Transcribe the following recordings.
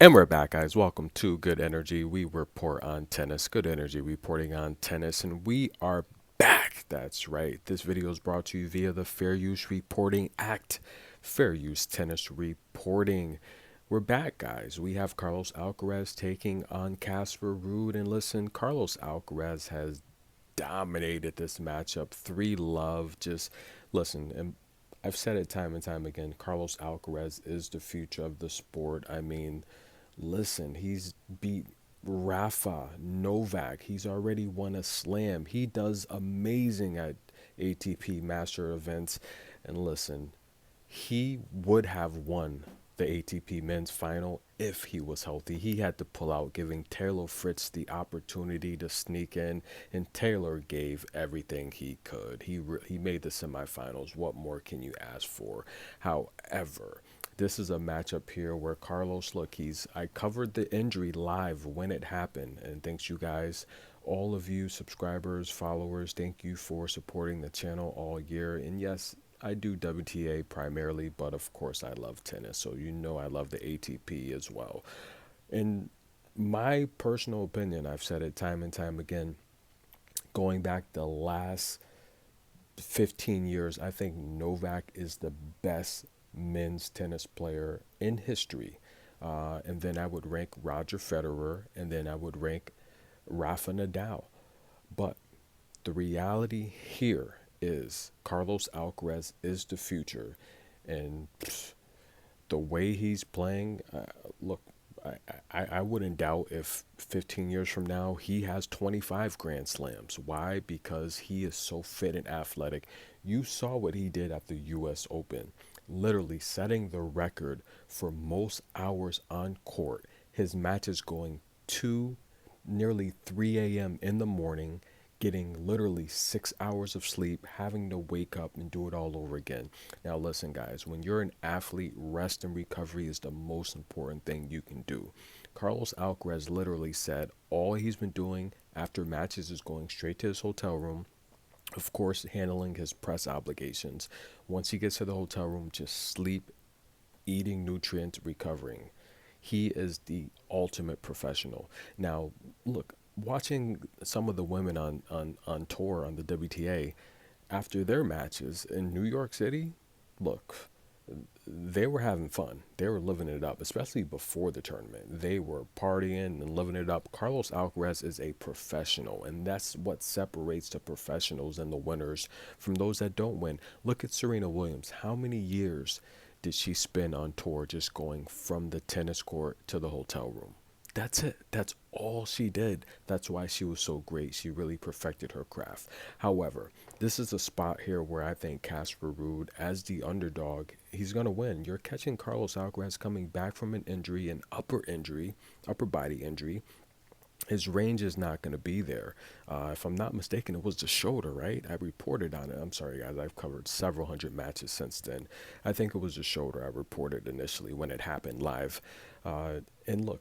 And we're back, guys. Welcome to Good Energy. We report on tennis. Good Energy reporting on tennis. And we are back. That's right. This video is brought to you via the Fair Use Reporting Act. Fair Use Tennis Reporting. We're back, guys. We have Carlos Alcaraz taking on Casper Ruud. And listen, Carlos Alcaraz has dominated this matchup. 3-love. Just listen, and I've said it time and time again. Carlos Alcaraz is the future of the sport. I mean, listen, he's beat Rafa, Novak. He's already won a slam. He does amazing at ATP Master events. And listen, he would have won the ATP men's final if he was healthy. He had to pull out, giving Taylor Fritz the opportunity to sneak in, and Taylor gave everything he could. He made the semifinals. What more can you ask for? However, this is a matchup here where Carlos, look, I covered the injury live when it happened, and thanks you guys, all of you subscribers, followers, thank you for supporting the channel all year. And yes, I do WTA primarily, but of course I love tennis, so you know I love the ATP as well. In my personal opinion, I've said it time and time again, going back the last 15 years, I think Novak is the best men's tennis player in history. And then I would rank Roger Federer, and then I would rank Rafa Nadal. But the reality here is Carlos Alcaraz is the future. And the way he's playing, look, I wouldn't doubt if 15 years from now he has 25 Grand Slams. Why? Because he is so fit and athletic. You saw what he did at the U.S. Open, literally setting the record for most hours on court. His matches going to nearly 3 a.m. in the morning, getting literally 6 hours of sleep, having to wake up and do it all over again. Now, listen, guys, when you're an athlete, rest and recovery is the most important thing you can do. Carlos Alcaraz literally said all he's been doing after matches is going straight to his hotel room, of course, handling his press obligations. Once he gets to the hotel room, just sleep, eating nutrients, recovering. He is the ultimate professional. Now, look, watching some of the women on tour on the WTA after their matches in New York City, look, they were having fun. They were living it up, especially before the tournament. They were partying and living it up. Carlos Alcaraz is a professional, and that's what separates the professionals and the winners from those that don't win. Look at Serena Williams. How many years did she spend on tour just going from the tennis court to the hotel room? That's it. That's all she did. That's why she was so great. She really perfected her craft. However, this is a spot here where I think Casper Ruud, as the underdog, he's going to win. You're catching Carlos Alcaraz coming back from an injury, an upper body injury. His range is not going to be there. If I'm not mistaken, it was the shoulder, right? I reported on it. I'm sorry, guys. I've covered several hundred matches since then. I think it was the shoulder I reported initially when it happened live. And look,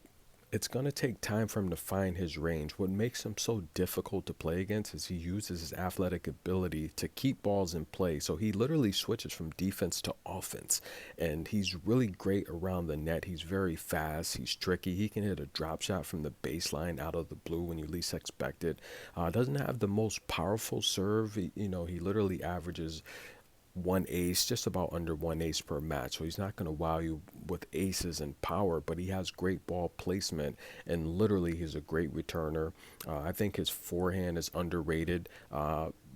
it's going to take time for him to find his range. What makes him so difficult to play against is he uses his athletic ability to keep balls in play. So he literally switches from defense to offense. And he's really great around the net. He's very fast. He's tricky. He can hit a drop shot from the baseline out of the blue when you least expect it. Doesn't have the most powerful serve. He literally averages one ace, just about under one ace per match. So he's not going to wow you with aces and power, but he has great ball placement, and literally he's a great returner. I think his forehand is underrated.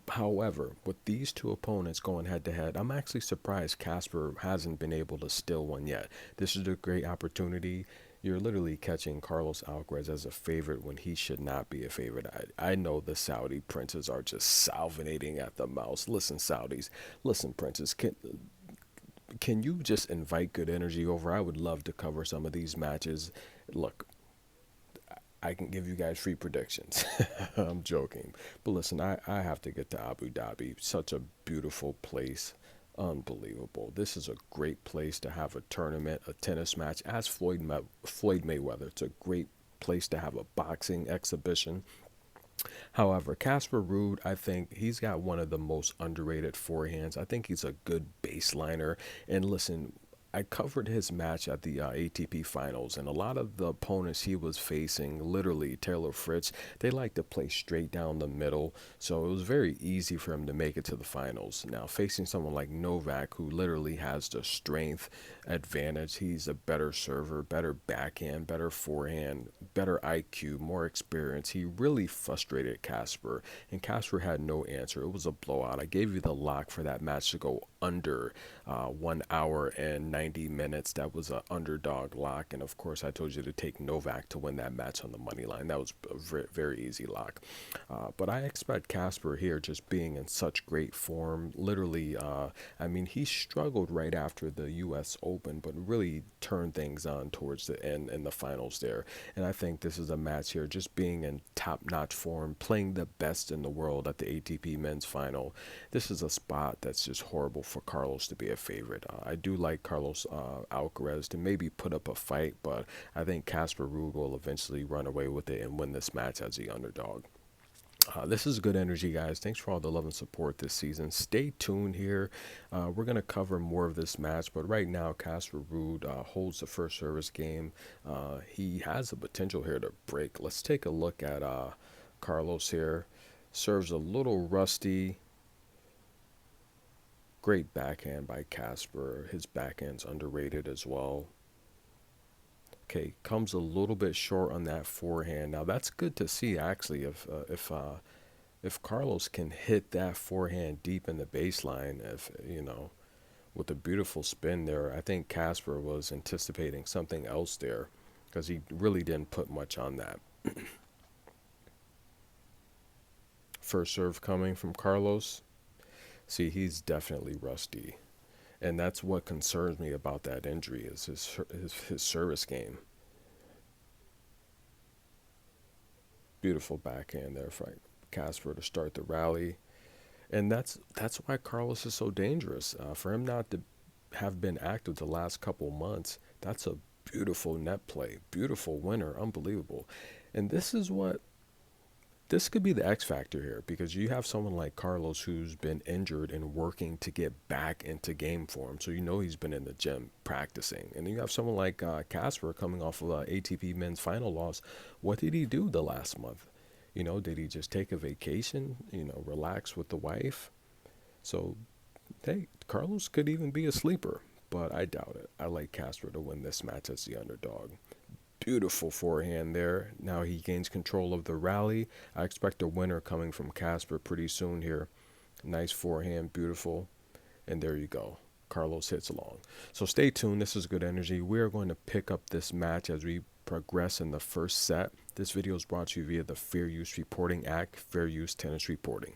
However, with these two opponents going head to head, I'm actually surprised Casper hasn't been able to steal one yet. This is a great opportunity. You're literally catching Carlos Alcaraz as a favorite when he should not be a favorite. I know the Saudi princes are just salivating at the mouth. Listen, Saudis, listen, princes, can you just invite good energy over? I would love to cover some of these matches. Look, I can give you guys free predictions. I'm joking. But listen, I have to get to Abu Dhabi. Such a beautiful place. Unbelievable. This is a great place to have a tournament, a tennis match. As Floyd Mayweather, it's a great place to have a boxing exhibition. However, Casper Ruud, I think he's got one of the most underrated forehands. I think he's a good baseliner. And listen, I covered his match at the ATP finals, and a lot of the opponents he was facing, literally Taylor Fritz, they like to play straight down the middle, so it was very easy for him to make it to the finals. Now, facing someone like Novak, who literally has the strength advantage, he's a better server, better backhand, better forehand, better IQ, more experience. He really frustrated Casper, and Casper had no answer. It was a blowout. I gave you the lock for that match to go under 1 hour and 90 minutes. That was an underdog lock, and of course I told you to take Novak to win that match on the money line. That was a very, very easy lock. But I expect Casper here just being in such great form. Literally, I mean, he struggled right after the U.S. Open, but really turned things on towards the end in the finals there. And I think this is a match here, just being in top-notch form, playing the best in the world at the ATP Men's Final. This is a spot that's just horrible for Carlos to be a favorite. I do like Carlos Alcaraz to maybe put up a fight, but I think Casper Ruud will eventually run away with it and win this match as the underdog. This is good energy, guys. Thanks for all the love and support this season. Stay tuned here. We're going to cover more of this match, but right now, Casper Ruud holds the first service game. He has the potential here to break. Let's take a look at Carlos here. Serves a little rusty. Great backhand by Casper. His backhand's underrated as well. Okay, comes a little bit short on that forehand. Now that's good to see actually. If Carlos can hit that forehand deep in the baseline, if you know, with a beautiful spin there, I think Casper was anticipating something else there, because he really didn't put much on that. First serve coming from Carlos. See, he's definitely rusty. And that's what concerns me about that injury, is his service game. Beautiful backhand there for Casper to start the rally. And that's why Carlos is so dangerous. For him not to have been active the last couple months, that's a beautiful net play. Beautiful winner. Unbelievable. And this could be the X factor here, because you have someone like Carlos who's been injured and working to get back into game form. So you know he's been in the gym practicing. And then you have someone like Casper coming off of an ATP Men's Final loss. What did he do the last month? You know, did he just take a vacation, you know, relax with the wife? So, hey, Carlos could even be a sleeper, but I doubt it. I like Casper to win this match as the underdog. Beautiful forehand there. Now he gains control of the rally. I expect a winner coming from Casper pretty soon here. Nice forehand, beautiful. And there you go. Carlos hits long. So stay tuned. This is good energy. We are going to pick up this match as we progress in the first set. This video is brought to you via the Fair Use Reporting Act, Fair Use Tennis Reporting.